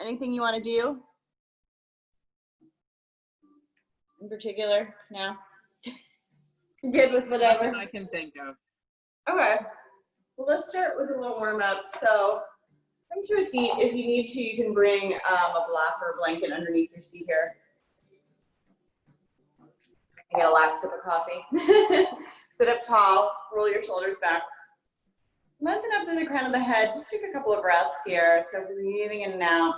Anything you want to do in particular? No? Good with whatever? Nothing I can think of. Okay. Well, let's start with a little warm up. So come to a seat. If you need to, you can bring a block or a blanket underneath your seat here. Get a last sip of coffee. Sit up tall, roll your shoulders back. Lengthen up to the crown of the head. Just take a couple of breaths here. So breathing in and out.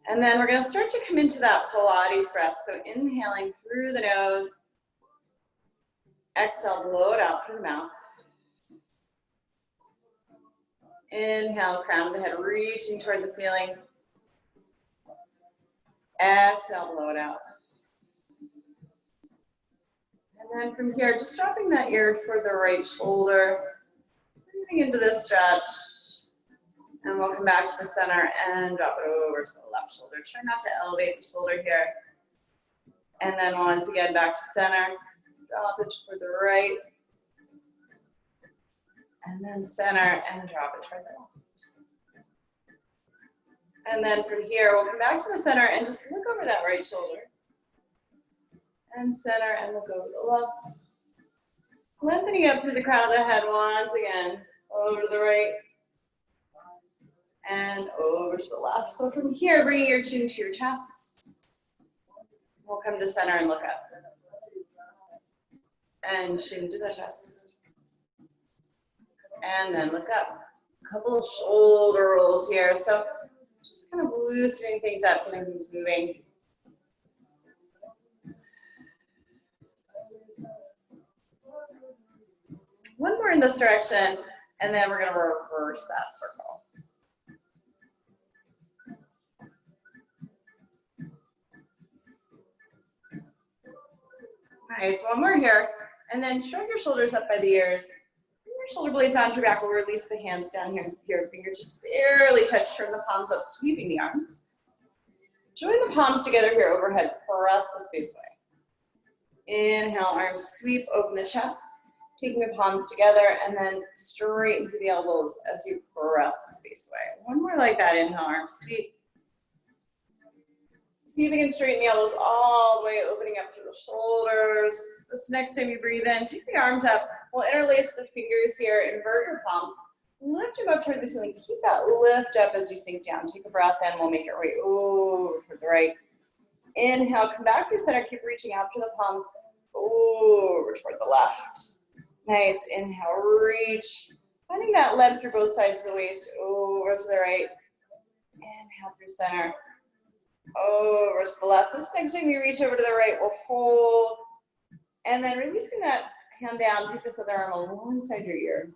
And then we're going to start to come into that Pilates breath. So inhaling through the nose. Exhale, blow it out through the mouth. Inhale, crown of the head reaching toward the ceiling. Exhale, blow it out. And then from here, just dropping that ear toward the right shoulder. Breathing into this stretch. And we'll come back to the center and drop it over to the left shoulder. Try not to elevate the shoulder here. And then once again, back to center. Drop it toward the right. And then center and drop it toward the left. And then from here, we'll come back to the center and just look over that right shoulder. And center and look over the left. Lengthening up through the crown of the head once again. Over to the right. And over to the left. So from here, bringing your chin to your chest. We'll come to center and look up. And chin to the chest. And then look up. A couple of shoulder rolls here. So just kind of loosening things up, getting things moving. One more in this direction, and then we're going to reverse that circle. Nice, one more here, and then shrug your shoulders up by the ears. Bring your shoulder blades onto your back. We'll release the hands down here. Fingertips barely touch. Turn the palms up, sweeping the arms. Join the palms together here overhead. Press the space away. Inhale, arms sweep, open the chest. Taking the palms together, and then straighten through the elbows as you press the space away. One more like that. Inhale, arms sweep. See if you can straighten the elbows all the way, opening up through the shoulders. This next time you breathe in, take the arms up. We'll interlace the fingers here, invert your palms. Lift them up toward the ceiling. Keep that lift up as you sink down. Take a breath in. We'll make it right over to the right. Inhale, come back to center. Keep reaching out to the palms over toward the left. Nice. Inhale, reach. Finding that length through both sides of the waist, over to the right. Inhale through center. Over to the left. This next time you reach over to the right, we'll hold. And then releasing that hand down, take this other arm alongside your ear.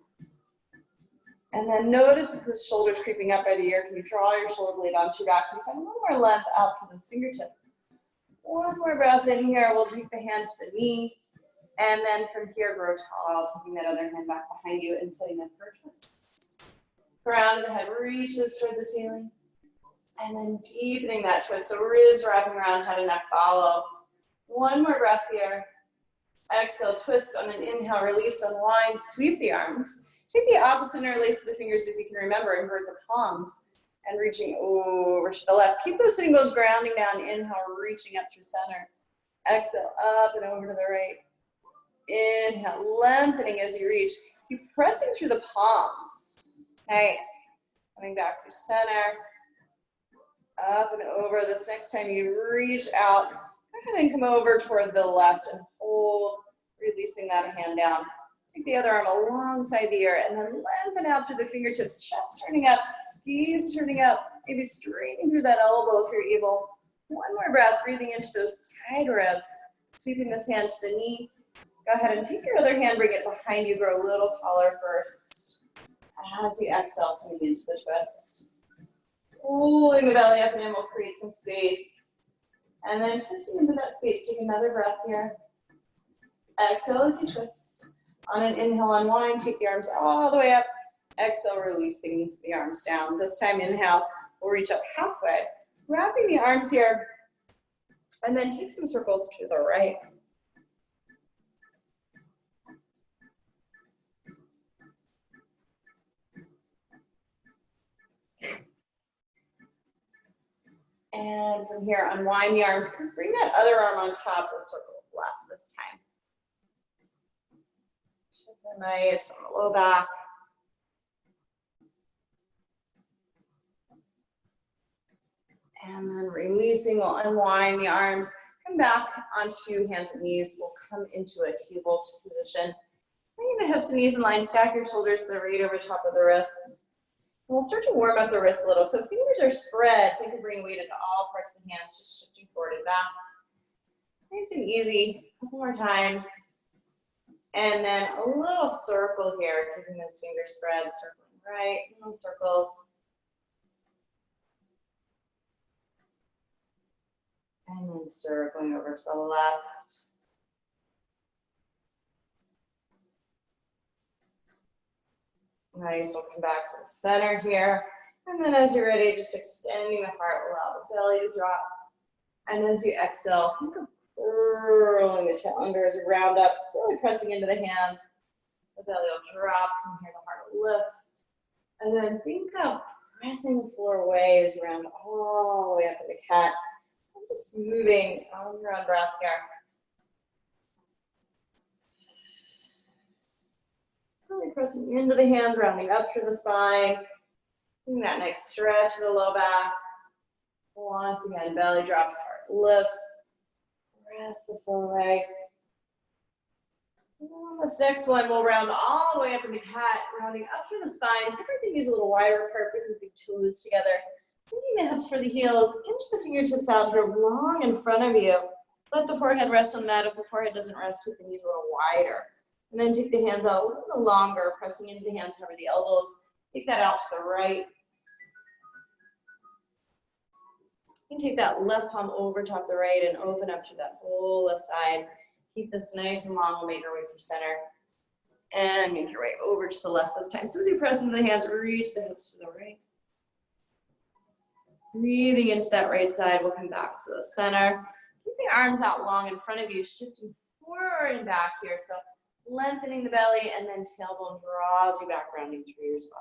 And then notice the shoulders creeping up by the ear. Can you draw your shoulder blade onto your back? Can you find a little more length out through those fingertips? One more breath in here. We'll take the hand to the knee. And then from here, grow tall, taking that other hand back behind you and setting up for a twist. Crown of the head reaches toward the ceiling. And then deepening that twist. So ribs wrapping around, head and neck follow. One more breath here. Exhale, twist on an inhale, release, unwind, sweep the arms. Take the opposite interlace of the fingers if you can remember, invert the palms. And reaching over to the left. Keep those sitting bones grounding down. Inhale, reaching up through center. Exhale, up and over to the right. Inhale, lengthening as you reach. Keep pressing through the palms. Nice. Coming back through center. Up and over. This next time you reach out, go ahead and come over toward the left and hold, releasing that hand down. Take the other arm alongside the ear and then lengthen out through the fingertips, chest turning up, knees turning up, maybe straightening through that elbow if you're able. One more breath, breathing into those side ribs, sweeping this hand to the knee. Go ahead and take your other hand, bring it behind you, grow a little taller first. As you exhale, coming into the twist. Pulling the belly up and in, we'll create some space. And then twisting into that space, take another breath here. Exhale as you twist. On an inhale, unwind, take the arms all the way up. Exhale, releasing the arms down. This time, inhale, we'll reach up halfway. Wrapping the arms here, and then take some circles to the right. from here, unwind the arms. Bring that other arm on top. We'll circle left this time. Shift it nice on the low back. And then releasing, we'll unwind the arms. Come back onto hands and knees. We'll come into a table position. Bring the hips and knees in line. Stack your shoulders to the right over top of the wrists. And we'll start to warm up the wrists a little. So fingers are spread. Think of bringing weight into all parts of the hands, just shifting forward and back. Nice and easy. A couple more times. And then a little circle here, keeping those fingers spread, circling right, little circles. And then circling over to the left. Nice, we'll come back to the center here. And then as you're ready, just extending the heart, allow the belly to drop. And as you exhale, think of curling the tail under as you round up, really pressing into the hands. The belly will drop, from here the heart will lift. And then think of pressing the floor away as you round all the way up into cat. And just moving on your own breath here. Really pressing into the hands, rounding up through the spine. Doing that nice stretch of the low back. Once again, belly drops, heart lifts. Press the foreleg. On this next one, we'll round all the way up into cat, rounding up through the spine. Separate the knees a little wider apart, bring the big toes together. Taking the hips for the heels, inch the fingertips out here long in front of you. Let the forehead rest on the mat. If the forehead doesn't rest, take the knees a little wider. And then take the hands out a little longer, pressing into the hands, cover the elbows. Take that out to the right. You can take that left palm over top the right and open up through that whole left side. Keep this nice and long. We'll make our way through center. And make your way over to the left this time. So as you press into the hands, reach the hips to the right. Breathing into that right side, we'll come back to the center. Keep the arms out long in front of you, shifting forward and back here. So lengthening the belly, and then tailbone draws you back, rounding through your spine.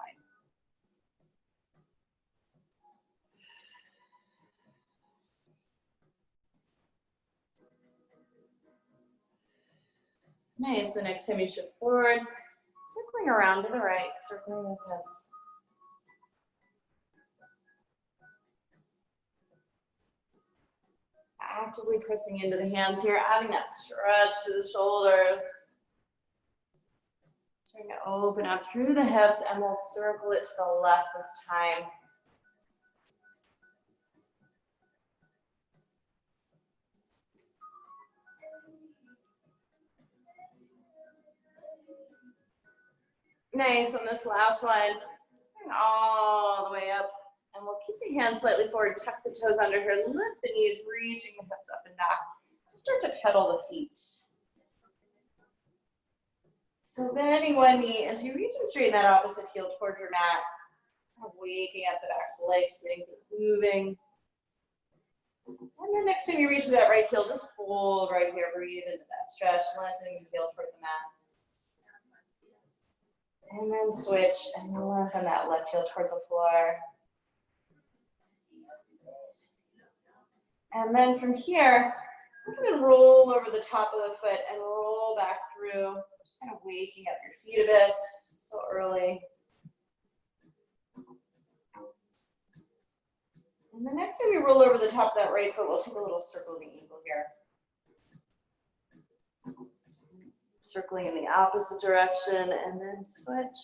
Nice. The next time you shift forward, circling around to the right, circling those hips. Actively pressing into the hands here, adding that stretch to the shoulders. Trying to open up through the hips, and we'll circle it to the left this time. Nice, on this last one, all the way up, and we'll keep the hands slightly forward, tuck the toes under here, lift the knees, reaching the hips up and back. Just start to pedal the feet. So bending one knee as you reach and straighten that opposite heel toward your mat, kind of waking up the backs of the legs, getting moving. And then next time you reach that right heel, just hold right here, breathe into that stretch, lengthening the heel toward the mat. And then switch and lengthen that left heel toward the floor. And then from here, we're going to roll over the top of the foot and roll back through. Just kind of waking up your feet a bit. It's still early. And the next time you roll over the top of that right foot, we'll take a little circle of the ankle here. Circling in the opposite direction, and then switch.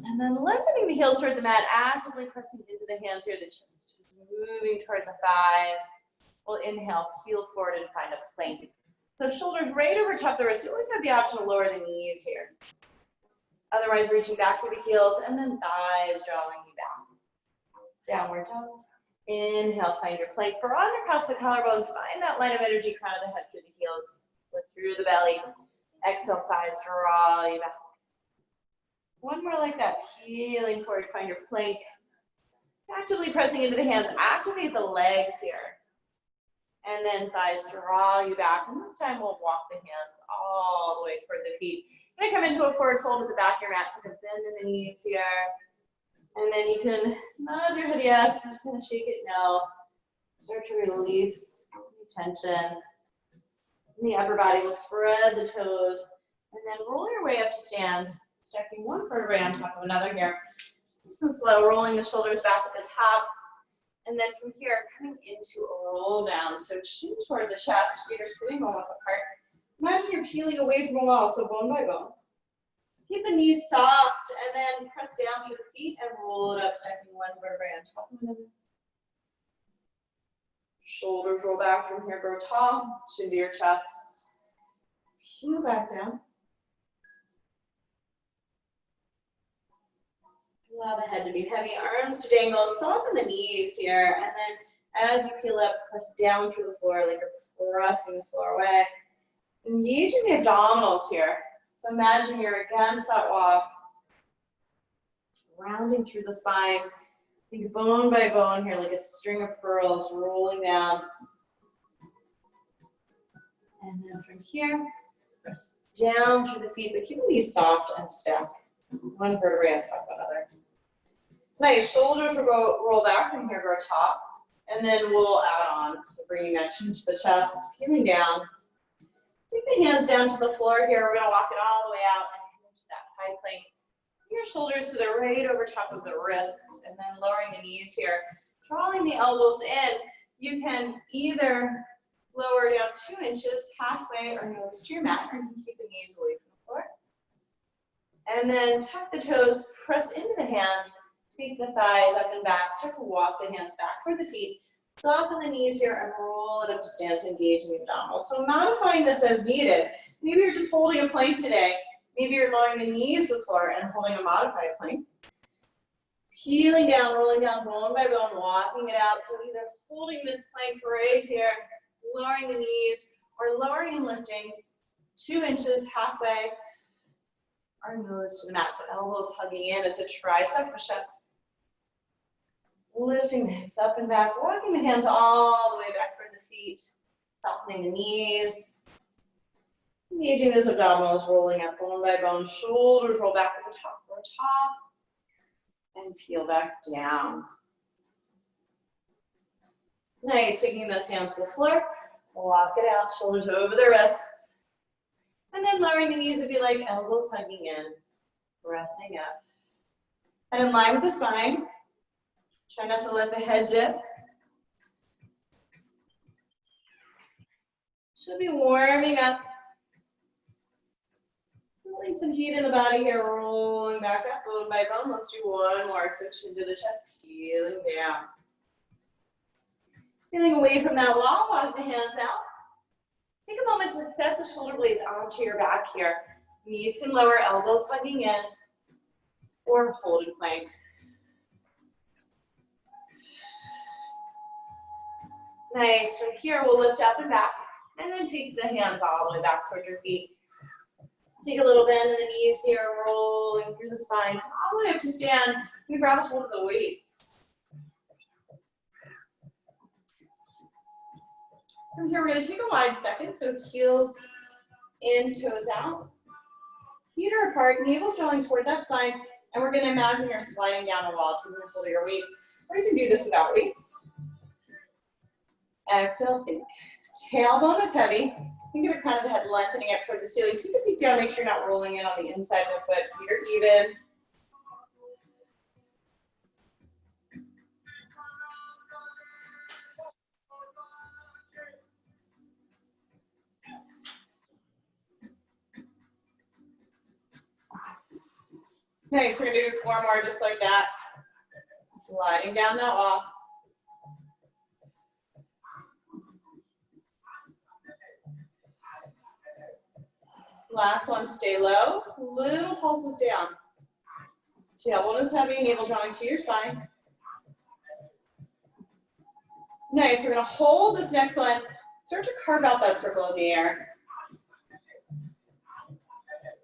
And then lengthening the heels toward the mat, actively pressing into the hands here. The chest is moving toward the thighs. We'll inhale, heel forward, and find a plank. So shoulders right over top of the wrist. You always have the option to lower the knees here. Otherwise, reaching back through the heels, and then thighs drawing you back. Downward dog. Inhale, find your plank. Broaden across the collarbones. Find that line of energy, crown of the head through the heels. Lift through the belly. Exhale, thighs draw you back. One more like that. Peeling forward, find your plank. Actively pressing into the hands. Activate the legs here. And then thighs draw you back. And this time we'll walk the hands all the way toward the feet. You're going to come into a forward fold at the back of your mat. Take a bend in the knees here. And then you can nod your head yes. I'm just going to shake it no. Start to release any tension. In the upper body, we'll spread the toes and then roll your way up to stand, stacking one vertebrae on top of another here. Nice and slow, rolling the shoulders back at the top. And then from here, coming into a roll down. So chin toward the chest, feet are sitting bone width apart. Imagine you're peeling away from a wall, so bone by bone. Keep the knees soft and then press down through the feet and roll it up, stacking one vertebrae on top of another. Shoulders roll back from here, grow tall, chin to your chest. Peel back down. Allow the head to be heavy, arms to dangle, soften the knees here, and then as you peel up, press down through the floor like you're pressing the floor away. Engaging the abdominals here. So imagine you're against that wall, rounding through the spine. Think bone by bone here, like a string of pearls rolling down. And then from here, press down through the feet, but keep the knees soft and stack. One vertebrae on top of another. Nice, shoulders will roll back from here, grow top. And then we'll add on, so bringing that chin to the chest, peeling down. Take the hands down to the floor here. We're gonna walk it all the way out and into that high plank. Your shoulders to the right over top of the wrists, and then lowering the knees here. Drawing the elbows in, you can either lower down 2 inches halfway or nose to your mat, or you can keep the knees away from the floor. And then tuck the toes, press into the hands, take the thighs up and back, start to walk the hands back for the feet. Soften the knees here and roll it up to stand to engage in the abdominals. So modifying this as needed. Maybe you're just holding a plank today. Maybe you're lowering the knees to the floor and holding a modified plank. Peeling down, rolling down bone by bone, walking it out. So either holding this plank right here, lowering the knees, or lowering and lifting 2 inches halfway, our nose to the mat. So elbows hugging in. It's a tricep push-up. Lifting the hips up and back, walking the hands all the way back for the feet, softening the knees. Engaging those abdominals, rolling up bone by bone, shoulders roll back at the top, roll top, and peel back down. Nice, taking those hands to the floor, walk it out, shoulders over the wrists, and then lowering the knees if you like, elbows hugging in, pressing up. And in line with the spine, try not to let the head dip. Should be warming up. Feeling some heat in the body here, rolling back up, bone by bone. Let's do one more. So chin to the chest, peeling down. Feeling away from that wall, walk the hands out. Take a moment to set the shoulder blades onto your back here. Knees can lower, elbows hugging in, or holding plank. Nice, from here we'll lift up and back, and then take the hands all the way back toward your feet. Take a little bend in the knees here, rolling through the spine, all the way up to stand. You grab a hold of the weights. From here, we're going to take a wide second, so heels in, toes out. Feet are apart, navel's drawing toward that spine, and we're going to imagine you're sliding down a wall, taking hold of your weights, or you can do this without weights. Exhale, sink. Tailbone is heavy. Think of the crown of the head lengthening up toward the ceiling. Take a peek down, make sure you're not rolling in on the inside of the foot. Feet are even. Nice, we're gonna do 4 more just like that. Sliding down that wall. Last one, stay low. Little pulses down. Tailbone is heavy, navel drawing to your spine. Nice, we're gonna hold this next one. Start to carve out that circle in the air.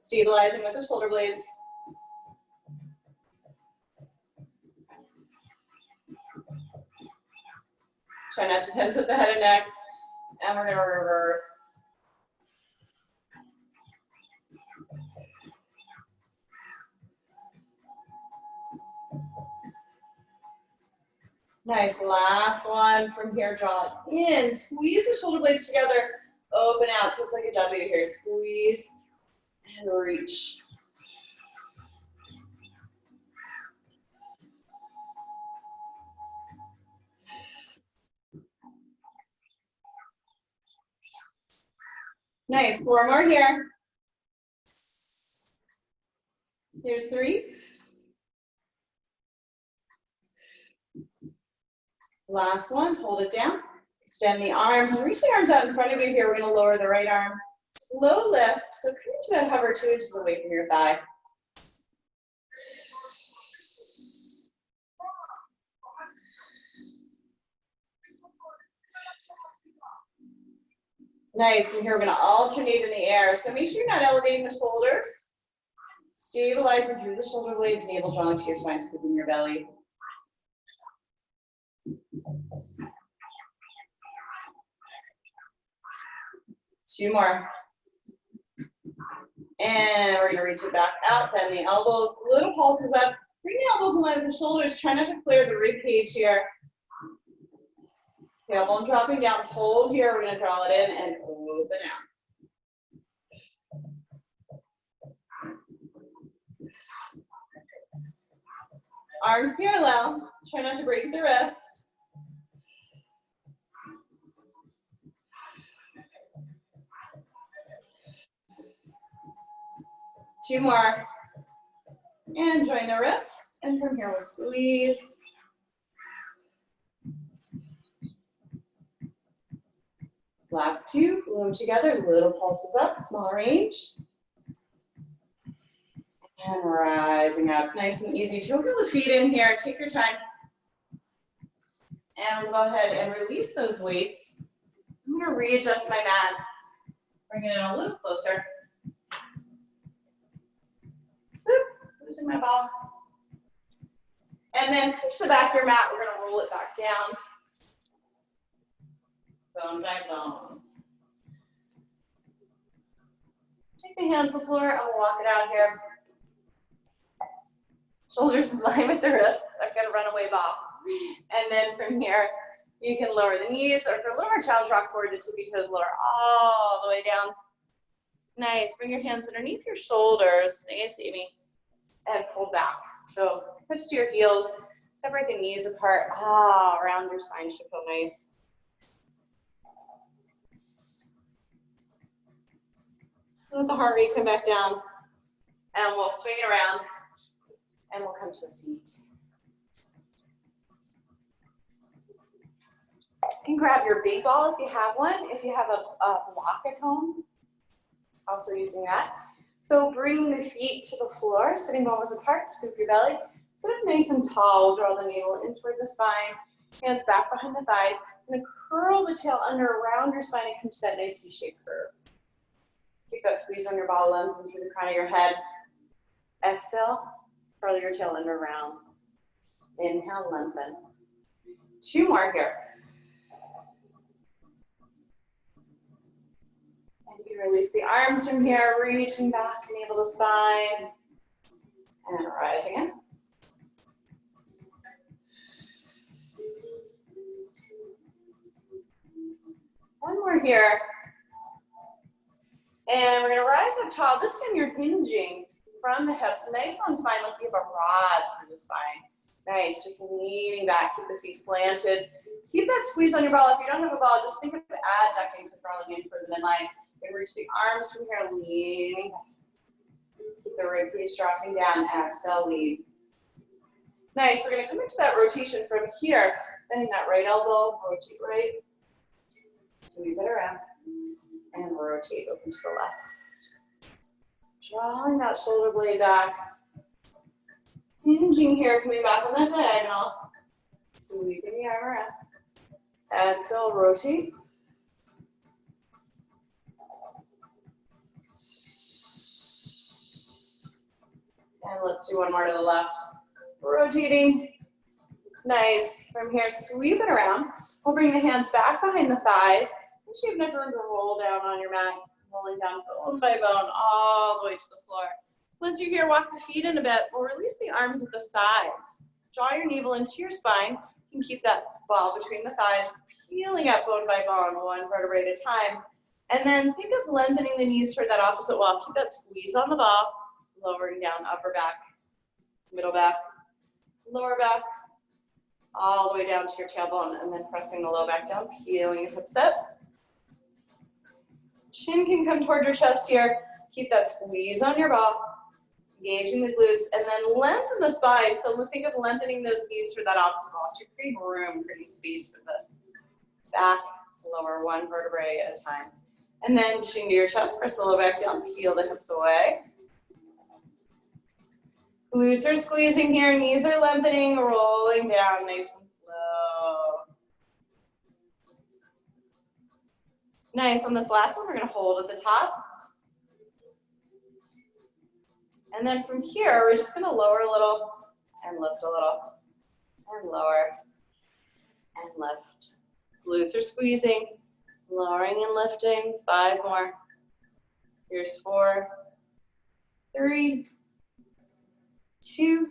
Stabilizing with the shoulder blades. Try not to tense up the head and neck. And we're gonna reverse. Nice, last one. From here, draw it in. Squeeze the shoulder blades together. Open out, so it's like a W here. Squeeze and reach. Nice, 4 more here. Here's 3. Last one, hold it down. Extend the arms, reach the arms out in front of you here. We're gonna lower the right arm. Slow lift, so come into that hover 2 inches away from your thigh. Nice, from here we're gonna alternate in the air. So make sure you're not elevating the shoulders. Stabilizing through the shoulder blades, navel drawing to your spine, scooping your belly. Two more. And we're gonna reach it back out, bend the elbows, little pulses up. Bring the elbows in line with the shoulders. Try not to clear the rib cage here. Tailbone dropping down, hold here. We're gonna draw it in and open out. Arms parallel. Try not to break the wrist. Two more. And join the wrists. And from here we'll squeeze. Last 2, glue them together, little pulses up, small range. And rising up, nice and easy. Toggle the feet in here, take your time. And we'll go ahead and release those weights. I'm gonna readjust my mat. Bring it in a little closer. Boop, losing my ball. And then push the back of your mat, we're gonna roll it back down. Bone by bone. Take the hands to the floor, and we'll walk it out here. Shoulders in line with the wrists. I've got a runaway ball. And then from here, you can lower the knees, or for a little more challenge, rock forward to tippy toes, lower all the way down. Nice, bring your hands underneath your shoulders, nice, Amy, and pull back. So hips to your heels, separate the knees apart. Around your spine should feel nice. Let the heart rate come back down, and we'll swing it around, and we'll come to a seat. You can grab your big ball if you have one. If you have a block at home, also using that. So bring the feet to the floor, sitting bone width apart, scoop your belly. Sit up nice and tall, draw the navel in toward the spine, hands back behind the thighs. I'm gonna curl the tail under around your spine and come to that nice C-shaped curve. Keep that squeeze on your ball, lengthen through the crown of your head. Exhale, curl your tail under around. Inhale, lengthen. 2 more here. And you can release the arms from here, reaching back, navel to spine. And rising in. One more here. And we're gonna rise up tall. This time you're hinging from the hips. Nice long spine, like you have a rod through the spine. Nice, just leaning back, keep the feet planted. Keep that squeeze on your ball. If you don't have a ball, just think of adducting, so crawling in for the midline. You can reach the arms from here, leaning back. Keep the rib cage dropping down, exhale, lean. Nice, we're gonna come into that rotation from here. Bending that right elbow, rotate right. Sweep it around. And rotate, open to the left. Drawing that shoulder blade back. Hinging here, coming back on that diagonal. Sweeping the arm around. Exhale, rotate. And let's do one more to the left. Rotating. Nice. From here, sweep it around. We'll bring the hands back behind the thighs. You have never room to roll down on your mat, rolling down bone by bone all the way to the floor. Once you're here, walk the feet in a bit. We'll release the arms at the sides. Draw your navel into your spine. You can keep that ball between the thighs, peeling up bone by bone, one vertebrae at a time. And then think of lengthening the knees toward that opposite wall. Keep that squeeze on the ball, lowering down upper back, middle back, lower back, all the way down to your tailbone, and then pressing the low back down, peeling your hips up. Chin can come toward your chest here. Keep that squeeze on your ball, engaging the glutes, and then lengthen the spine. So think of lengthening those knees for that opposite wall. So you're creating room, creating space for the back to lower one vertebrae at a time. And then chin to your chest, press the low back down, peel the hips away. Glutes are squeezing here, knees are lengthening, rolling down nice and slow. Nice, on this last one, we're gonna hold at the top. And then from here, we're just gonna lower a little and lift a little and lower and lift. Glutes are squeezing, lowering and lifting. 5 more. Here's 4, 3, 2.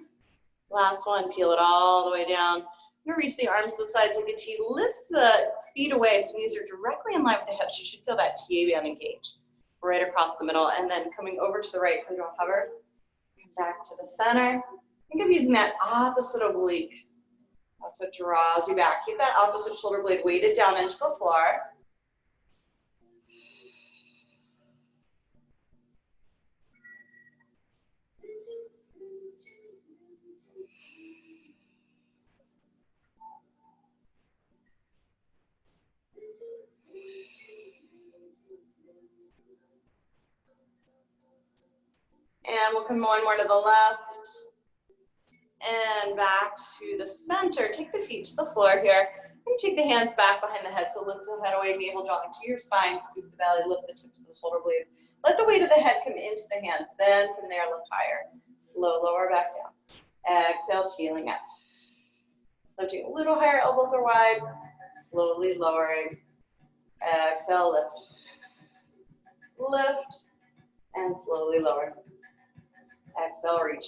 Last one, peel it all the way down. You're gonna reach the arms to the sides like a T. Lift the feet away so knees are directly in line with the hips. You should feel that TA band engage right across the middle. And then coming over to the right, come to a hover. Back to the center. Think of using that opposite oblique. That's what draws you back. Keep that opposite shoulder blade weighted down into the floor. And we'll come one more to the left and back to the center. Take the feet to the floor here. And take the hands back behind the head. So lift the head away, navel draw into your spine, scoop the belly, lift the tips of the shoulder blades. Let the weight of the head come into the hands. Then from there, lift higher. Slow, lower back down. Exhale, peeling up. Lifting a little higher, elbows are wide. Slowly lowering. Exhale, lift. Lift. And slowly lower. Exhale, reach.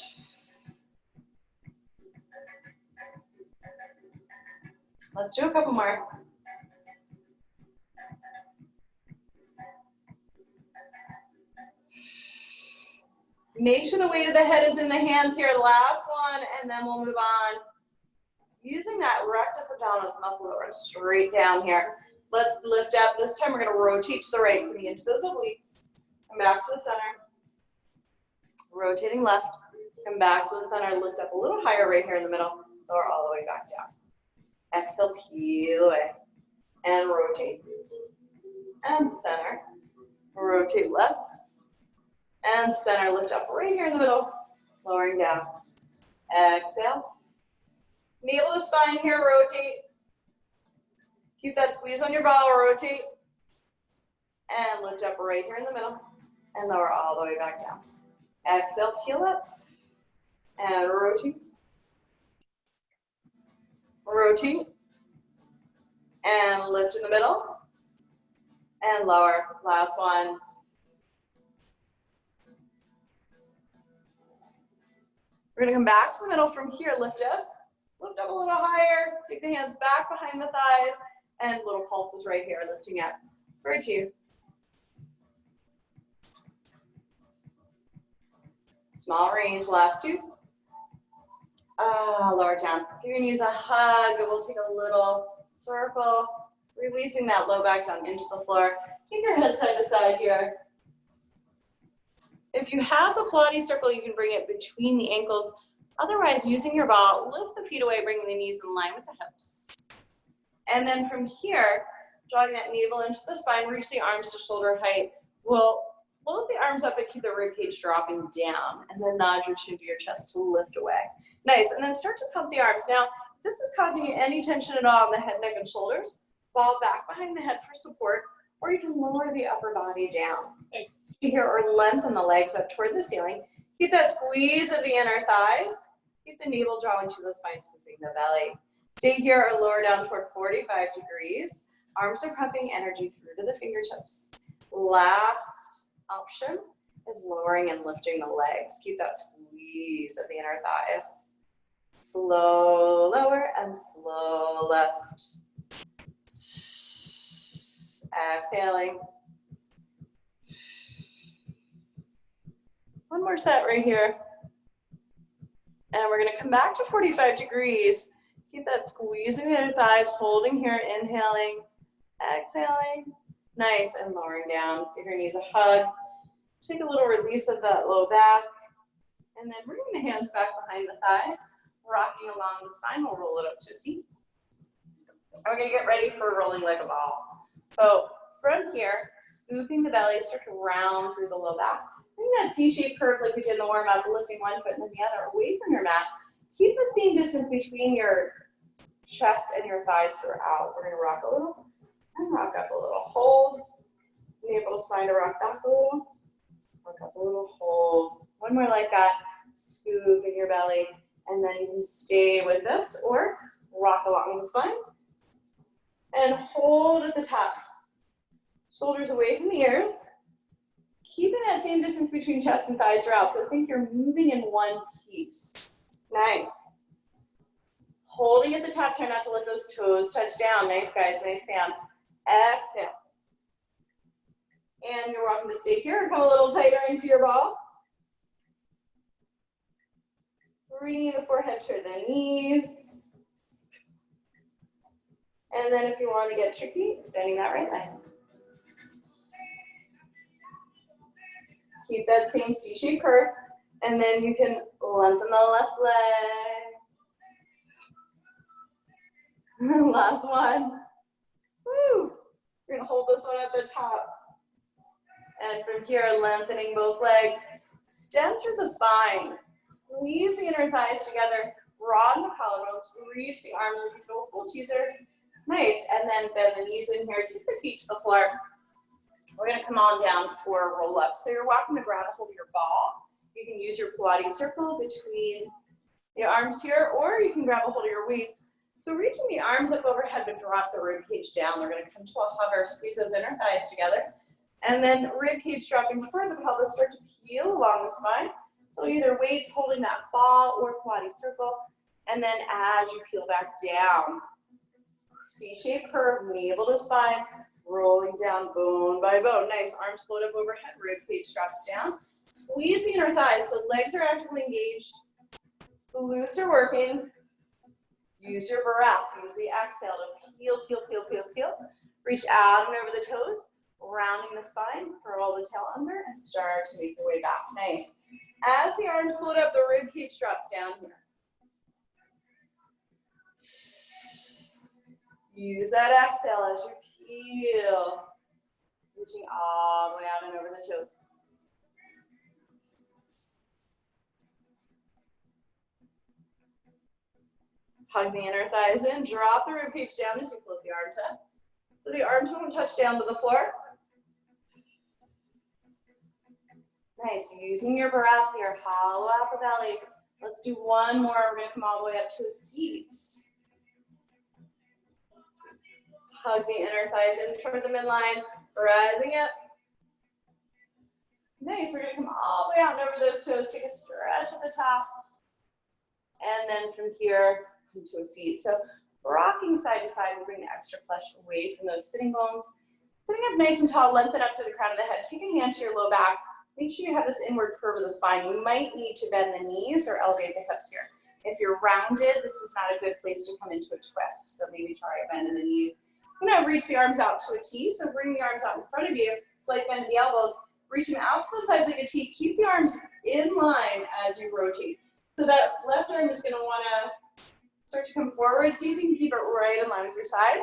Let's do a couple more. Make sure the weight of the head is in the hands here. Last one, and then we'll move on. Using that rectus abdominis muscle that runs straight down here. Let's lift up. This time we're going to rotate to the right, coming into those obliques. Come back to the center. Rotating left. Come back to the center. Lift up a little higher right here in the middle. Lower all the way back down. Exhale, peel away. And rotate. And center. Rotate left. And center. Lift up right here in the middle. Lowering down. Exhale. Navel to spine here. Rotate. Keep that squeeze on your ball. Rotate. And lift up right here in the middle. And lower all the way back down. Exhale, peel up. And rotate. Rotate. And lift in the middle. And lower. Last one. We're going to come back to the middle from here. Lift up. Lift up a little higher. Take the hands back behind the thighs. And little pulses right here. Lifting up. For 2. Small range. Last 2. Lower down. You're going to use a hug. We'll take a little circle. Releasing that low back down into the floor. Take your head side to side here. If you have the Pilates circle, you can bring it between the ankles. Otherwise, using your ball, lift the feet away, bringing the knees in line with the hips. And then from here, drawing that navel into the spine, reach the arms to shoulder height. We'll lift the arms up and keep the rib cage dropping down. And then nod your chin to your chest to lift away. Nice. And then start to pump the arms. Now, if this is causing you any tension at all in the head, neck, and shoulders, fall back behind the head for support. Or you can lower the upper body down. Stay here or lengthen the legs up toward the ceiling. Keep that squeeze of the inner thighs. Keep the navel drawing to the spine, scooping the belly. Stay here or lower down toward 45 degrees. Arms are pumping energy through to the fingertips. Last option is lowering and lifting the legs. Keep that squeeze of the inner thighs. Slow lower and slow left. Exhaling. One more set right here. And we're going to come back to 45 degrees. Keep that squeezing the inner thighs, holding here, inhaling, exhaling. Nice, and lowering down. Give your knees a hug. Take a little release of that low back. And then bringing the hands back behind the thighs, rocking along the spine. We'll roll it up to a seat. We're going to get ready for rolling like a ball. So from here, scooping the belly, start to round through the low back. Bring that C-shaped curve like we did in the warm-up, lifting one foot and then the other away from your mat. Keep the same distance between your chest and your thighs throughout. We're going to rock a little and rock up a little. Hold. Be able to slide to rock back a little. Rock up a little. Hold. One more like that. Scoop in your belly. And then you can stay with this or rock along the spine. And hold at the top. Shoulders away from the ears. Keeping that same distance between chest and thighs throughout. So think you're moving in one piece. Nice. Holding at the top, try not to let those toes touch down. Nice, guys, nice, Pam. Exhale. And you're welcome to stay here. Come a little tighter into your ball. Bringing the forehead to the knees. And then if you want to get tricky, extending that right leg. Keep that same C-shaped curve, and then you can lengthen the left leg. Last one. Woo! You're gonna hold this one at the top. And from here, lengthening both legs. Extend through the spine. Squeeze the inner thighs together. Broaden the collarbones. Reach the arms with your full teaser. Nice. And then bend the knees in here. Take the feet to the floor. We're going to come on down for a roll up. So you're walking to grab a hold of your ball. You can use your Pilates circle between the arms here, or you can grab a hold of your weights. So reaching the arms up overhead, but drop the rib cage down. We're going to come to a hover, squeeze those inner thighs together. And then rib cage dropping before the pelvis, start to peel along the spine. So either weights holding that ball or Pilates circle. And then as you peel back down, C-shaped curve, navel to spine. Rolling down bone by bone. Nice. Arms float up overhead. Rib cage drops down. Squeeze the inner thighs so legs are actively engaged. Glutes are working. Use your breath. Use the exhale to peel, peel, peel, peel, peel. Reach out and over the toes. Rounding the spine. Curl the tail under and start to make your way back. Nice. As the arms float up, the rib cage drops down here. Use that exhale as you peel, reaching all the way out and over the toes. Hug the inner thighs in, drop the rib cage down as you float the arms up. So the arms won't touch down to the floor. Nice, using your breath here, hollow out the belly. Let's do one more. We're going to come all the way up to a seat. Hug the inner thighs in toward the midline, rising up. Nice, we're gonna come all the way out and over those toes, take a stretch at the top. And then from here, come to a seat. So rocking side to side, we'll bring the extra flesh away from those sitting bones. Sitting up nice and tall, lengthen up to the crown of the head. Take a hand to your low back. Make sure you have this inward curve of the spine. You might need to bend the knees or elevate the hips here. If you're rounded, this is not a good place to come into a twist. So maybe try a bend in the knees. I'm gonna reach the arms out to a T, so bring the arms out in front of you, slight bend in the elbows, reach them out to the sides like a T, keep the arms in line as you rotate. So that left arm is gonna wanna start to come forward, see if you can keep it right in line with your side.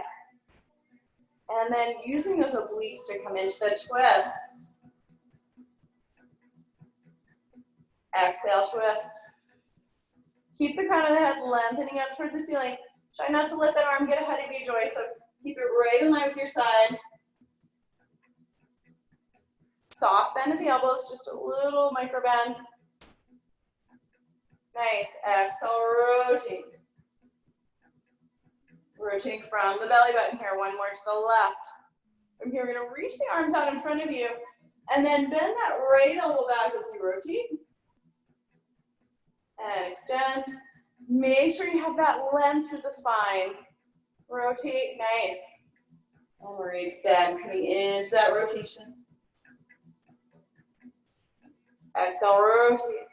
And then using those obliques to come into the twist. Exhale, twist. Keep the crown of the head lengthening up toward the ceiling. Try not to let that arm get ahead of you, Joy, so keep it right in line with your side. Soft bend at the elbows, just a little micro bend. Nice, exhale, rotate. Rotating from the belly button here, one more to the left. From here, we're gonna reach the arms out in front of you, and then bend that right elbow back as you rotate. And extend. Make sure you have that length through the spine. Rotate, nice. And we're extend, coming into that rotation. Exhale, rotate.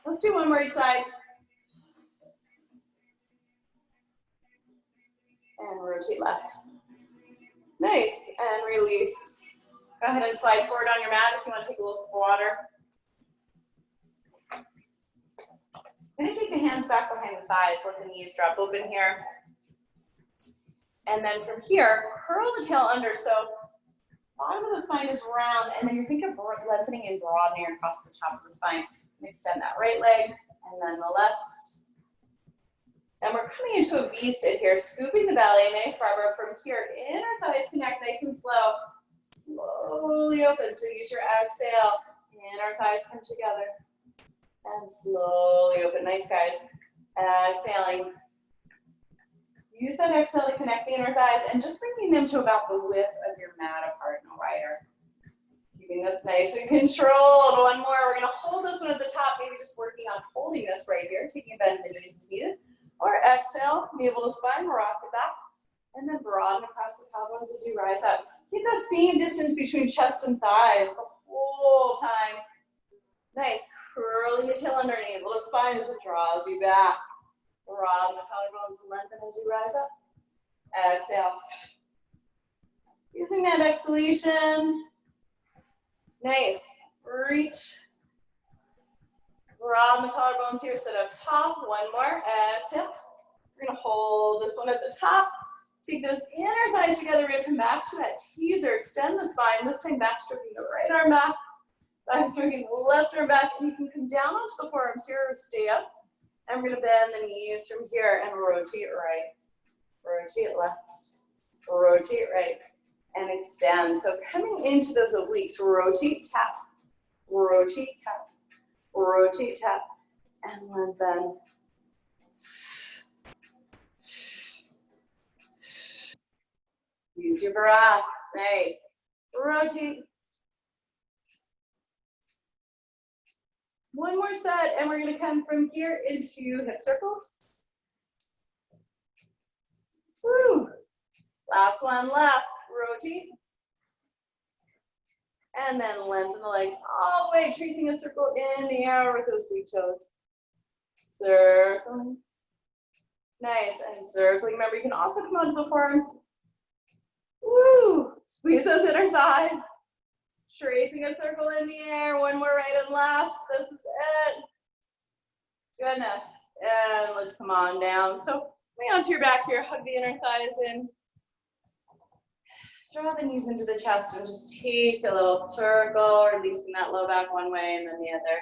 Let's do one more each side. And rotate left. Nice, and release. Go ahead and slide forward on your mat if you want to take a little sip of water. I'm going to take the hands back behind the thighs, let the knees drop open here. And then from here, curl the tail under. So bottom of the spine is round, and then you think of lengthening and broadening across the top of the spine. Extend that right leg, and then the left. And we're coming into a V-sit here, scooping the belly, nice Barbara. From here, inner thighs connect nice and slow. Slowly open, so use your exhale. Inner thighs come together. And slowly open, nice guys. Exhaling. Use that exhale to connect the inner thighs and just bringing them to about the width of your mat apart, no wider. Keeping this nice and controlled. One more. We're going to hold this one at the top, maybe just working on holding this right here, taking a bend in the knees as needed. Or exhale, navel to spine, rock it back, and then broaden across the collarbones as you rise up. Keep that same distance between chest and thighs the whole time. Nice. Curling the tail under, navel to spine as it draws you back. Broaden the collarbones and lengthen as you rise up. Exhale. Using that exhalation. Nice. Reach. Broaden the collarbones here, sit up top. One more. Exhale. We're going to hold this one at the top. Take those inner thighs together. We're going to come back to that teaser. Extend the spine. This time back stroking the right arm back. Back stroking the left arm back. And you can come down onto the forearms here or stay up. And we're going to bend the knees from here and rotate right. Rotate left. Rotate right. And extend. So coming into those obliques, rotate, tap. Rotate, tap. Rotate, tap, and then bend. Use your breath. Nice. Rotate. One more set, and we're going to come from here into hip circles. Woo. Last one left. Rotate. And then lengthen the legs all the way, tracing a circle in the air with those big toes. Circling. Nice, and circling. Remember, you can also come onto the forearms. Woo! Squeeze those inner thighs. Tracing a circle in the air. One more right and left. This is it. Goodness. And let's come on down. So, lay onto your back here. Hug the inner thighs in. Draw the knees into the chest and just take a little circle, releasing that low back one way and then the other.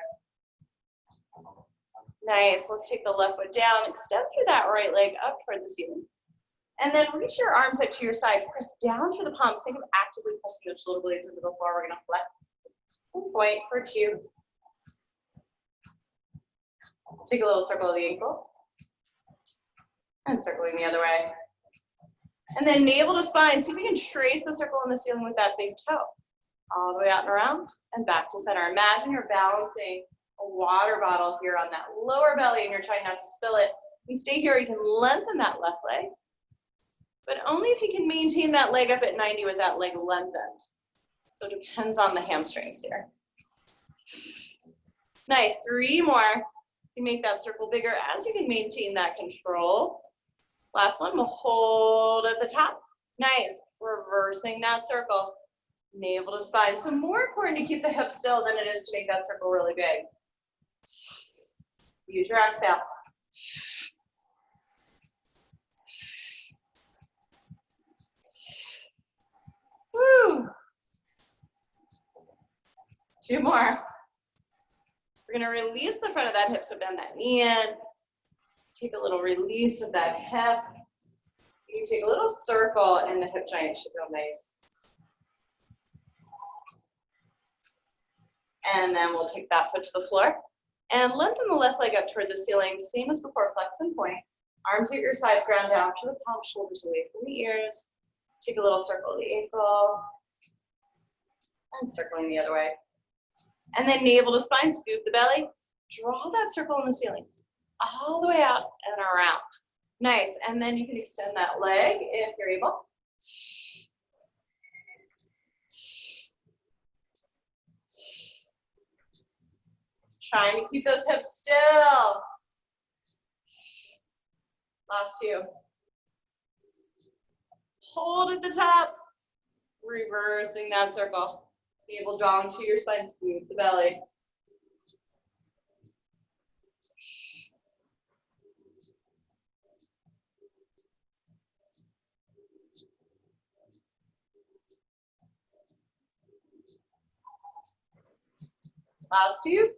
Nice. Let's take the left foot down, extend through that right leg up toward the ceiling. And then reach your arms up to your sides. Press down through the palms. Think of actively pressing the shoulder blades into the floor. We're going to flex. And point for 2. Take a little circle of the ankle. And circling the other way. And then navel to spine. See if we can trace the circle in the ceiling with that big toe. All the way out and around and back to center. Imagine you're balancing a water bottle here on that lower belly and you're trying not to spill it. You stay here, you can lengthen that left leg, but only if you can maintain that leg up at 90 with that leg lengthened. So it depends on the hamstrings here. Nice, 3 more. You make that circle bigger as you can maintain that control. Last one, we'll hold at the top. Nice, reversing that circle. Navel to spine. So more important to keep the hips still than it is to make that circle really big. Use your exhale. Woo. 2 more. We're going to release the front of that hip, so bend that knee in. Take a little release of that hip. You take a little circle and the hip joint should feel nice. And then we'll take that foot to the floor and lengthen the left leg up toward the ceiling, same as before, flex and point. Arms at your sides, ground down to the palms, shoulders away from the ears. Take a little circle of the ankle and circling the other way. And then navel to spine, scoop the belly, Draw that circle in the ceiling, all the way out and around. Nice, and then you can extend that leg if you're able. Trying to keep those hips still. Last two. Hold at the top, reversing that circle. Navel drawn to your spine, squeeze the belly. Last two.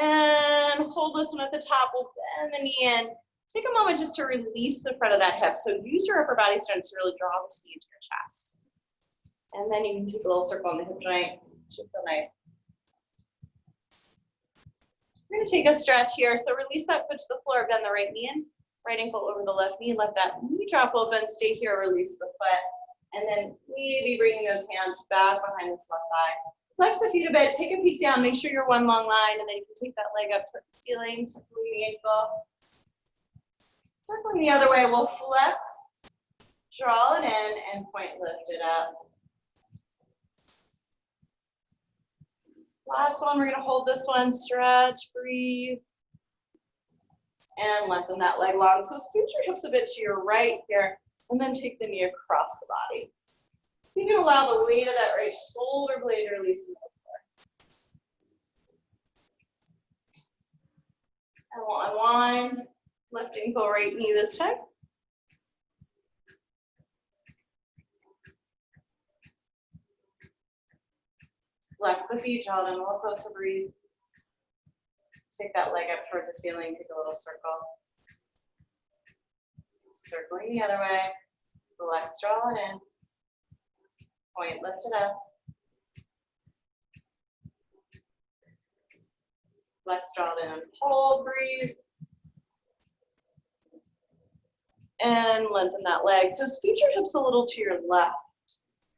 And hold this one at the top. We'll bend the knee in. Take a moment just to release the front of that hip. So use your upper body strength to really draw this knee into your chest. And then you can take a little circle on the hip joint. Should feel nice. We're going to take a stretch here. So release that foot to the floor, bend the right knee in, right ankle over the left knee. Let that knee drop open, stay here, release the foot. And then maybe bringing those hands back behind this left thigh. Flex the feet a bit, take a peek down, make sure you're one long line, and then you can take that leg up to the ceiling, circling the ankle. Circling the other way, we'll flex, draw it in, and point, lift it up. Last one, we're gonna hold this one, stretch, breathe, and lengthen that leg long. So scoot your hips a bit to your right here, and then take the knee across the body. So you can allow the weight of that right shoulder blade to release to the floor. And we'll unwind, left ankle, right knee this time. Flex the feet, draw them a little closer, breathe. Take that leg up toward the ceiling, take a little circle. Circling the other way. Flex, draw it in. Point, lift it up. Flex, draw it in, hold, breathe. And lengthen that leg. So scoot your hips a little to your left.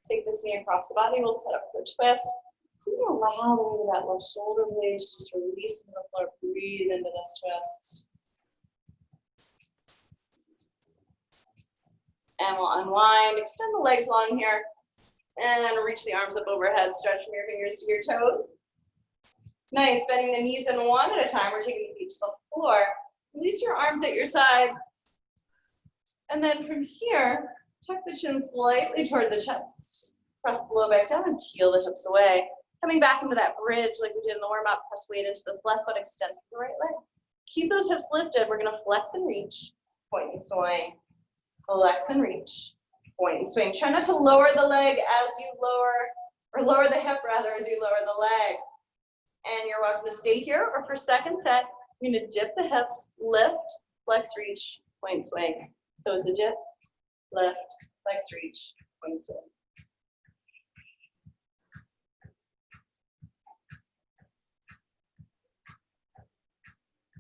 Take this knee across the body. We'll set up for a twist. So you can allow the weight of that left shoulder blade to just release into the floor. Breathe into this twist. And we'll unwind. Extend the legs long here. And reach the arms up overhead, stretching your fingers to your toes. Nice, bending the knees in one at a time. We're taking the feet to the floor. Release your arms at your sides. And then from here, tuck the chin slightly toward the chest. Press the low back down and peel the hips away. Coming back into that bridge like we did in the warm-up, press weight into this left foot, extend the right leg. Keep those hips lifted. We're gonna flex and reach, point and swing. Flex and reach. Point and swing. Try not to lower the leg as you lower the hip rather as you lower the leg. And you're welcome to stay here, or for second set, you're gonna dip the hips, lift, flex, reach, point, swing. So it's a dip, lift, flex, reach, point, swing.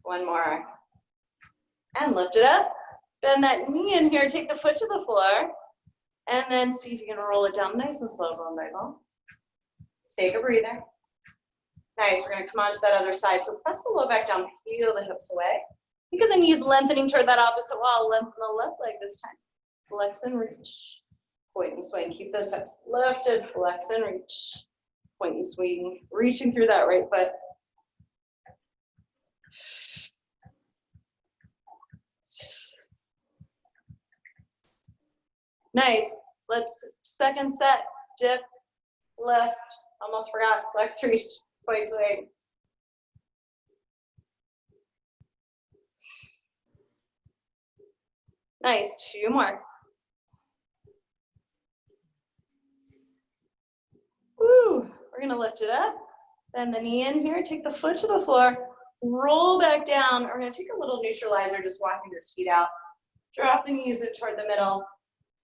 One more. And lift it up. Bend that knee in here, take the foot to the floor. And then see if you can roll it down nice and slow, bone by bone. Take a breather. Nice, we're gonna come on to that other side. So press the low back down, peel the hips away. Think of the knees lengthening toward that opposite wall. Lengthen the left leg this time. Flex and reach. Point and swing. Keep those hips lifted. Flex and reach. Point and swing. Reaching through that right foot. Nice. Let's second set. Dip, lift. Almost forgot. Flex, reach, point, swing. Nice. Two more. Woo. We're gonna lift it up. Bend the knee in here. Take the foot to the floor. Roll back down. We're gonna take a little neutralizer, just walking those feet out. Drop the knees in toward the middle.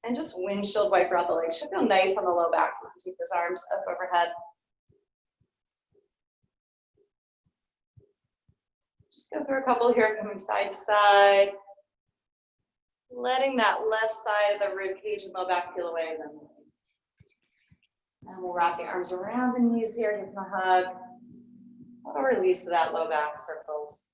And just windshield wiper out the legs. Should feel nice on the low back. You can take those arms up overhead. Just go through a couple here, coming side to side. Letting that left side of the rib cage and low back peel away. And we'll wrap the arms around the knees here, give them a hug. A little release of that low back circles.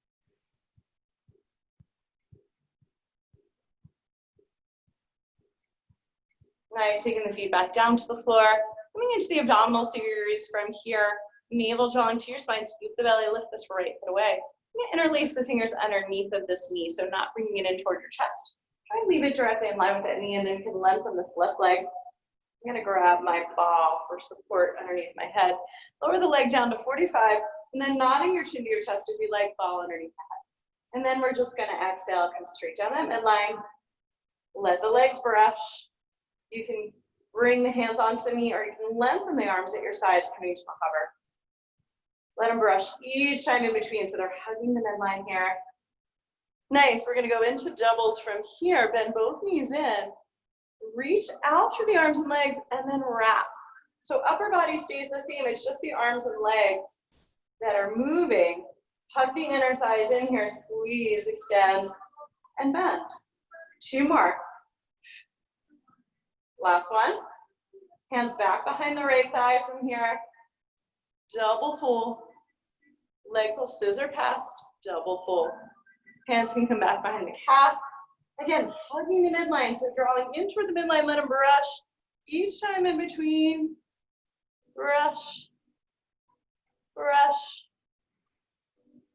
Nice, taking the feet back down to the floor. Coming into the abdominal series from here. Navel drawing to your spine, scoop the belly, lift this right foot away. I'm gonna interlace the fingers underneath of this knee, so not bringing it in toward your chest. Try and leave it directly in line with that knee, and then you can lengthen this left leg. I'm gonna grab my ball for support underneath my head. Lower the leg down to 45, and then nodding your chin to your chest if you like, ball underneath the head. And then we're just gonna exhale, come straight down that midline. Let the legs brush. You can bring the hands onto the knee, or you can lengthen the arms at your sides, coming to a hover. Let them brush each time in between, so they're hugging the midline here. Nice, we're gonna go into doubles from here. Bend both knees in. Reach out through the arms and legs, and then wrap. So upper body stays the same, it's just the arms and legs that are moving. Hug the inner thighs in here, squeeze, extend, and bend. 2 more. Last one. Hands back behind the right thigh from here. Double pull. Legs will scissor past, double pull. Hands can come back behind the calf. Again, hugging the midline, so drawing in toward the midline, let them brush. Each time in between, brush, brush.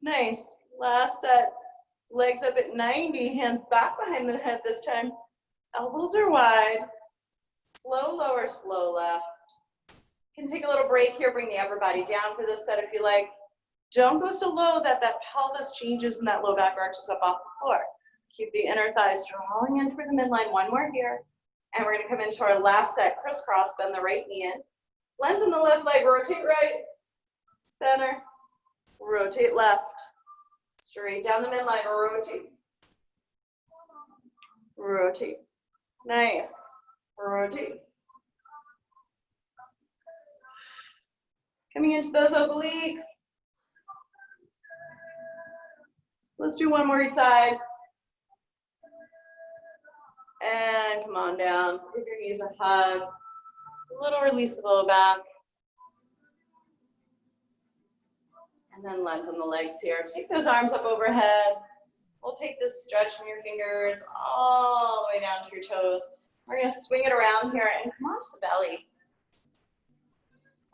Nice, last set. Legs up at 90, hands back behind the head this time. Elbows are wide. Slow lower, slow left. You can take a little break here, bring the upper body down for this set if you like. Don't go so low that that pelvis changes and that low back arches up off the floor. Keep the inner thighs drawing in for the midline. 1 more here. And we're gonna come into our last set, crisscross, bend the right knee in. Lengthen the left leg, rotate right, center, rotate left. Straight down the midline, rotate. Rotate. Nice. Rotate. Coming into those obliques. Let's do 1 more each side. And come on down. Give your knees a hug. A little release of the low back. And then lengthen the legs here. Take those arms up overhead. We'll take this stretch from your fingers all the way down to your toes. We're going to swing it around here and come onto the belly.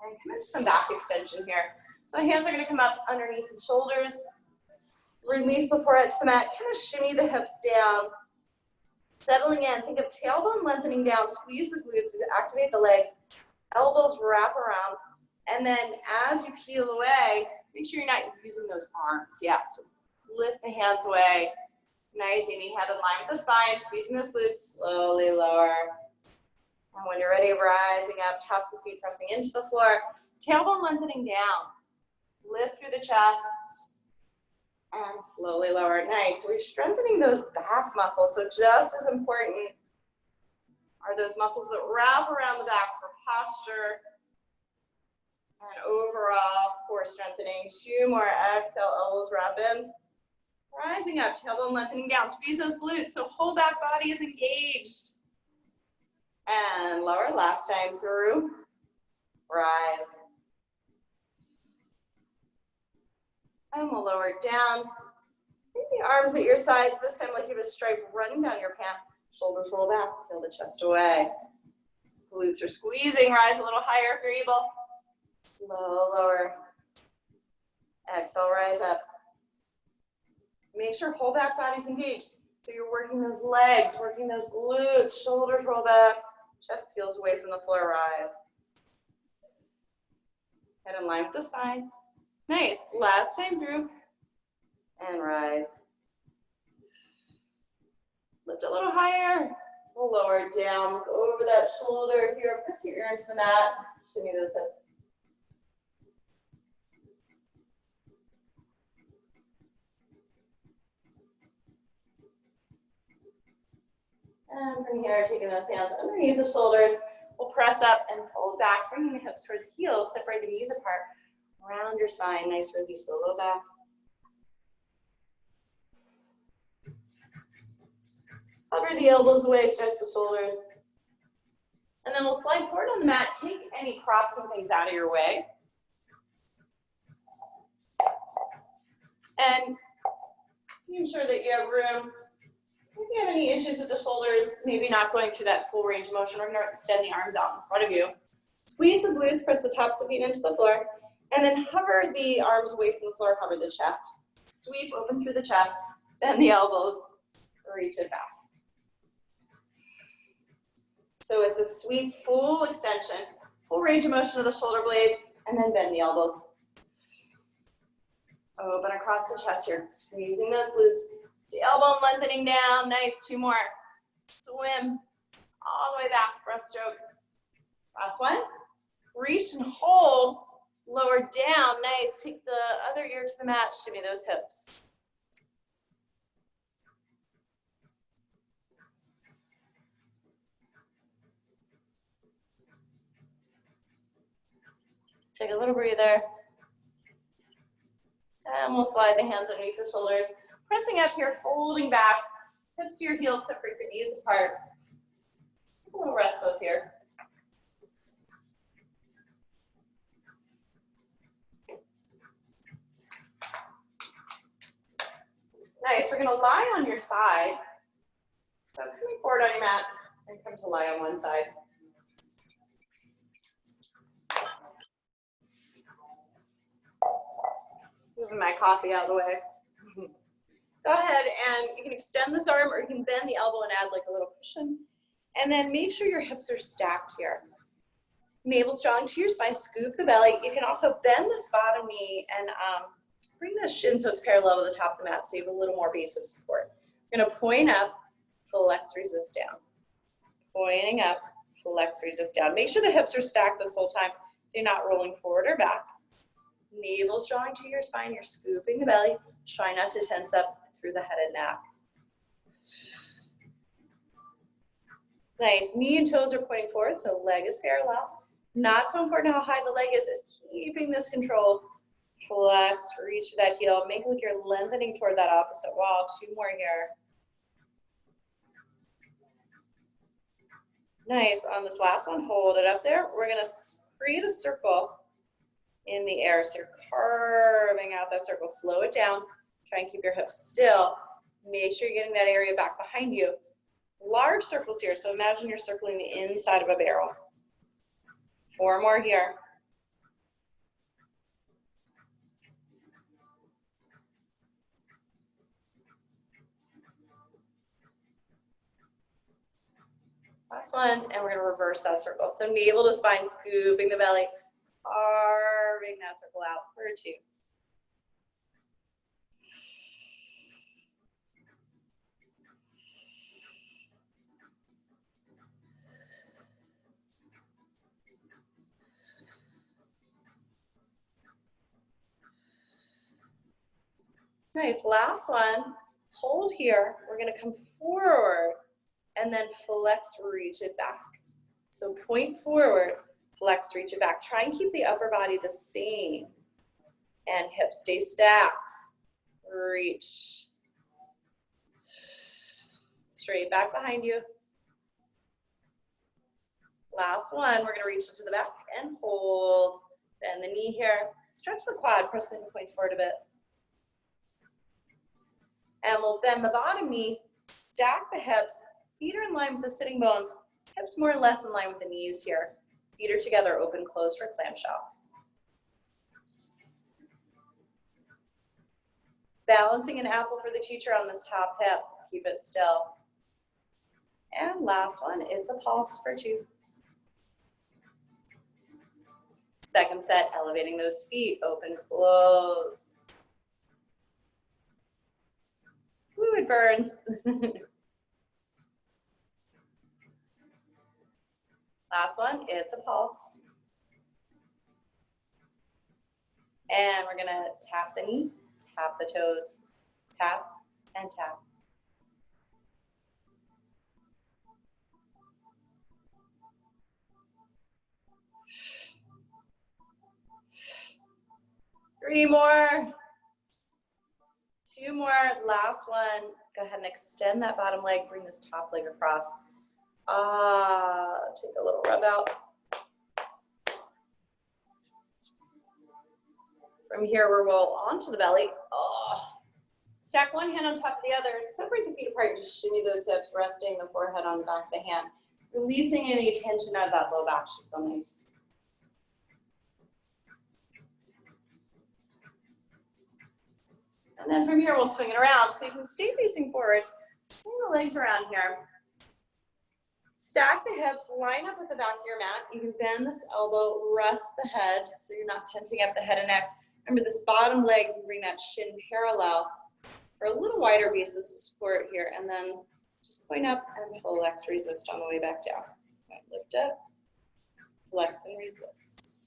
And come into some back extension here. So hands are going to come up underneath the shoulders. Release the forehead to the mat. Kind of shimmy the hips down. Settling in. Think of tailbone lengthening down. Squeeze the glutes to activate the legs. Elbows wrap around. And then as you peel away, make sure you're not using those arms. Yeah, so lift the hands away. Nice, aiming head in line with the spine, squeezing those glutes, slowly lower. And when you're ready, rising up, tops of feet pressing into the floor, tailbone lengthening down. Lift through the chest, and slowly lower. Nice, we're strengthening those back muscles, so just as important are those muscles that wrap around the back for posture and overall core strengthening. 2 more, exhale, elbows wrap in. Rising up, tailbone lengthening down. Squeeze those glutes so whole back body is engaged. And lower, last time through. Rise. And we'll lower it down. Take the arms at your sides. This time, like you have a stripe running down your pant. Shoulders roll back, feel the chest away. Glutes are squeezing. Rise a little higher if you're able. Slow lower. Exhale, rise up. Make sure whole back body's engaged. So you're working those legs, working those glutes, shoulders roll back, chest peels away from the floor, rise. Head in line with the spine. Nice, last time through, and rise. Lift a little higher. We'll lower it down, look over that shoulder here, press your ear into the mat, shimmy those hips. And from here, taking those hands underneath the shoulders, we'll press up and fold back, bringing the hips towards the heels, separate the knees apart, round your spine, nice release of the low back. Hover the elbows away, stretch the shoulders. And then we'll slide forward on the mat, take any props and things out of your way. making sure that you have room. If you have any issues with the shoulders, maybe not going through that full range of motion, we're going to extend the arms out in front of you. Squeeze the glutes, press the tops of the feet into the floor, and then hover the arms away from the floor, hover the chest. Sweep open through the chest, bend the elbows, reach it back. So it's a sweep, full extension, full range of motion of the shoulder blades, and then bend the elbows. Open across the chest here, squeezing those glutes. Tailbone lengthening down, nice, 2 more. Swim all the way back, breaststroke. Last one. Reach and hold, lower down, nice. Take the other ear to the mat, shimmy those hips. Take a little breather. And we'll slide the hands underneath the shoulders. Pressing up here, folding back. Hips to your heels, separate the knees apart. Take a little rest pose here. Nice, we're gonna lie on your side. So coming forward on your mat and come to lie on one side. Moving my coffee out of the way. Go ahead and you can extend this arm or you can bend the elbow and add like a little cushion. And then make sure your hips are stacked here. Navel strong to your spine, scoop the belly. You can also bend this bottom knee and bring the shin so it's parallel to the top of the mat so you have a little more base of support. You're gonna point up, flex, resist down. Pointing up, flex, resist down. Make sure the hips are stacked this whole time so you're not rolling forward or back. Navel strong to your spine, you're scooping the belly. Try not to tense up through the head and neck. Nice, knee and toes are pointing forward, so leg is parallel. Not so important how high the leg is keeping this control. Flex, reach for that heel. Make it like you're lengthening toward that opposite wall. 2 more here. Nice, on this last one, hold it up there. We're gonna create a circle in the air. So you're carving out that circle. Slow it down. Try and keep your hips still. Make sure you're getting that area back behind you. Large circles here. So imagine you're circling the inside of a barrel. 4 more here. Last one, and we're gonna reverse that circle. So navel to spine, scooping the belly, carving that circle out for 2. Nice, last one, hold here. We're gonna come forward and then flex, reach it back. So point forward, flex, reach it back. Try and keep the upper body the same. And hips stay stacked. Reach. Straight back behind you. Last one, we're gonna reach into the back and hold. Bend the knee here. Stretch the quad, press the hip points forward a bit. And we'll bend the bottom knee, stack the hips. Feet are in line with the sitting bones. Hips more or less in line with the knees here. Feet are together, open, close for clamshell. Balancing an apple for the teacher on this top hip. Keep it still. And last one, it's a pulse for 2. Second set, elevating those feet, open, close. Ooh, it burns. Last one, it's a pulse. And we're gonna tap the knee, tap the toes, tap and tap. Three more. 2 more, last one. Go ahead and extend that bottom leg, bring this top leg across. Take a little rub out. From here, we'll roll onto the belly. Stack one hand on top of the other. Separate the feet apart. Just shimmy those hips, resting the forehead on the back of the hand. Releasing any tension out of that low back should feel nice. And then from here, we'll swing it around. So you can stay facing forward. Swing the legs around here. Stack the hips, line up with the back of your mat. You can bend this elbow, rest the head so you're not tensing up the head and neck. Remember this bottom leg, you bring that shin parallel for a little wider basis of support here. And then just point up and flex, resist on the way back down. Right, lift up, flex and resist.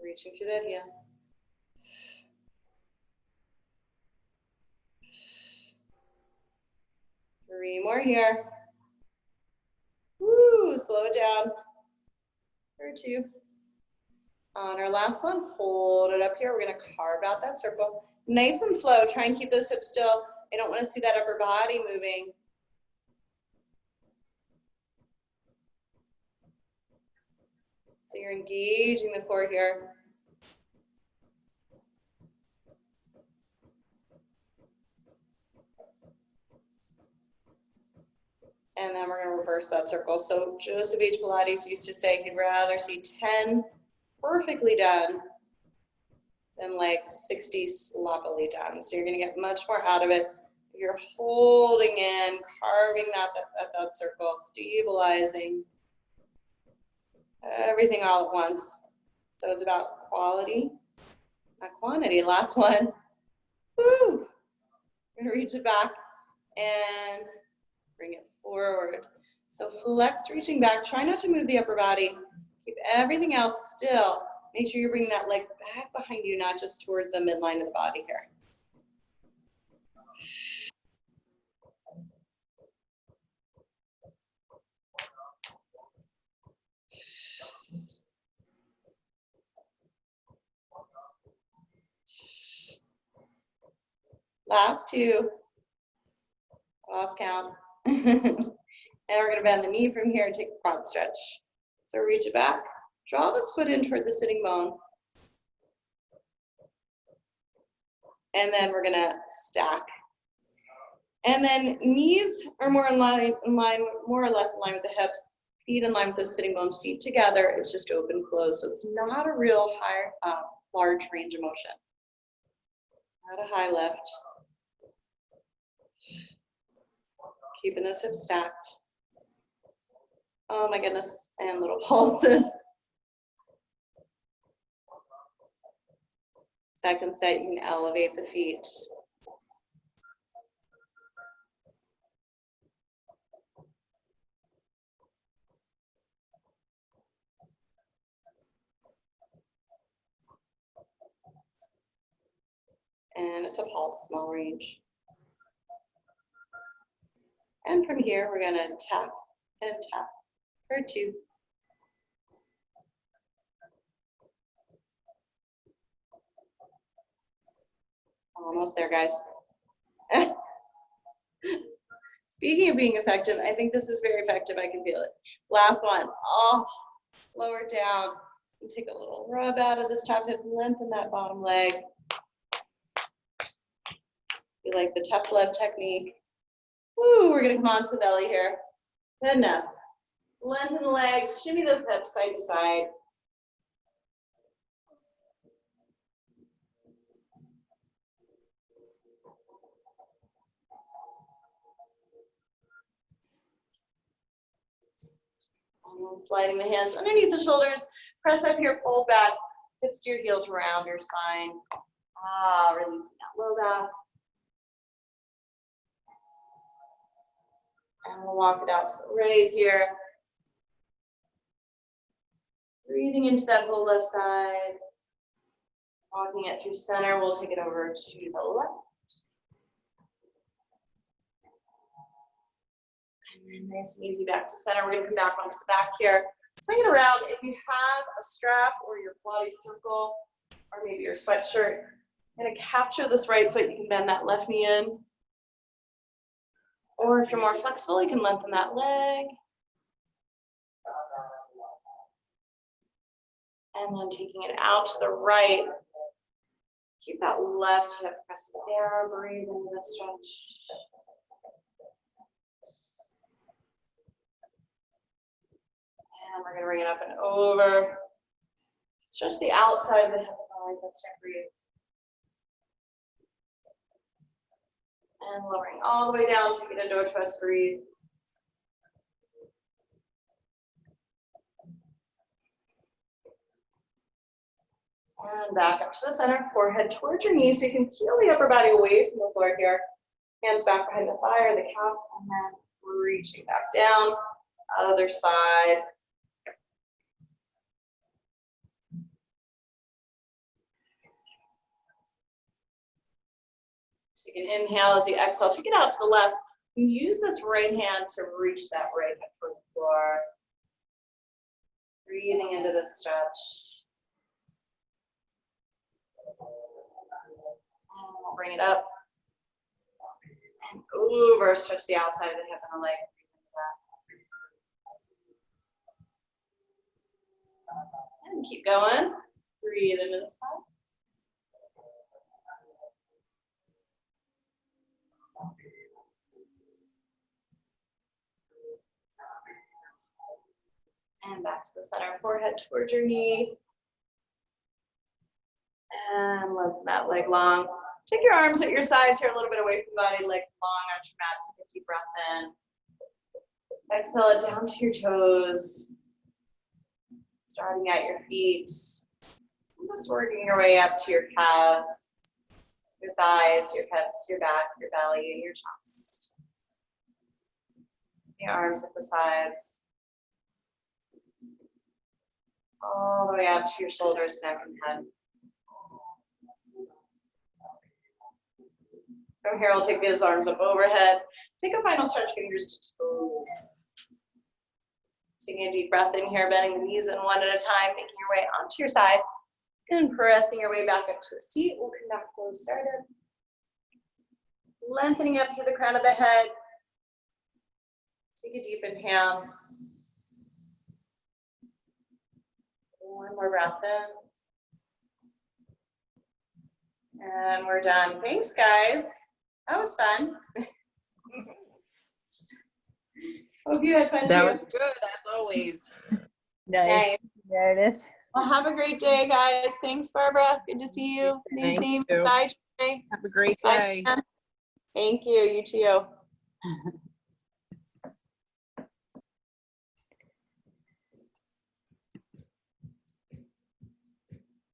Reaching through that heel. 3 more here. Woo, slow it down. For 2. On our last one, hold it up here. We're gonna carve out that circle. Nice and slow, try and keep those hips still. I don't wanna see that upper body moving. So you're engaging the core here. And then we're gonna reverse that circle. So Joseph H. Pilates used to say he'd rather see 10 perfectly done than like 60 sloppily done. So you're gonna get much more out of it. You're holding in, carving that circle, stabilizing everything all at once. So it's about quality, not quantity. Last one. Woo! We're gonna reach it back and bring it forward. So flex, reaching back. Try not to move the upper body. Keep everything else still. Make sure you're bringing that leg back behind you, not just toward the midline of the body here. Last 2. Lost count. And we're going to bend the knee from here and take a front stretch. So reach it back. Draw this foot in toward the sitting bone. And then we're going to stack. And then knees are more or less in line with the hips. Feet in line with those sitting bones. Feet together. It's just open, close. So it's not a real large range of motion. Not a high lift. Keeping those hips stacked. Oh my goodness, and little pulses. Second set, you can elevate the feet. And it's a pulse, small range. And from here, we're gonna tap and tap for 2. Almost there, guys. Speaking of being effective, I think this is very effective. I can feel it. Last one. Oh, lower down. And take a little rub out of this top hip, lengthen that bottom leg. You like the tough love technique. Woo, we're gonna come onto the belly here. Goodness. Lengthen the legs, shimmy those hips side to side. And sliding the hands underneath the shoulders. Press up here, fold back. Hips to your heels, round your spine. Releasing that low back. And we'll walk it out to the right here. Breathing into that whole left side. Walking it through center, we'll take it over to the left. And then nice and easy back to center. We're gonna come back onto the back here. Swing it around. If you have a strap or your Pilates circle, or maybe your sweatshirt, I'm gonna capture this right foot. You can bend that left knee in. Or if you're more flexible, you can lengthen that leg. And then taking it out to the right. Keep that left hip pressed there. Breathe into the stretch. And we're going to bring it up and over. Stretch the outside of the hip bone. Let's breathe. And lowering all the way down, take it into a twist, breathe. And back up to the center, forehead towards your knees, so you can peel the upper body away from the floor here. Hands back behind the thigh or the calf, and then reaching back down, other side. Take an inhale as you exhale, take it out to the left. And use this right hand to reach that right hip toward the floor. Breathing into the stretch. And we'll bring it up. And over, stretch the outside of the hip and the leg. And keep going. Breathe into the side. And back to the center, forehead towards your knee. And lengthen that leg long. Take your arms at your sides here, a little bit away from the body, legs long, arch your mat, take a deep breath in. Exhale it down to your toes. Starting at your feet. And just working your way up to your calves, your thighs, your hips, your back, your belly, and your chest. Your arms at the sides. All the way up to your shoulders, neck, and head. From here, we'll take those arms up overhead. Take a final stretch, fingers to toes. Taking a deep breath in here, bending the knees in one at a time, making your way onto your side, and pressing your way back up to a seat. We'll come back where we started. Lengthening up through the crown of the head. Take a deep inhale. One more breath in. And we're done. Thanks, guys. That was fun. Hope you had fun That too. was good, as always. Nice, Meredith. Well, have a great day, guys. Thanks, Barbara. Good to see you. Thank Nazim. you. Bye, Trey. Have a great Bye, day. Pam. Thank you. You too.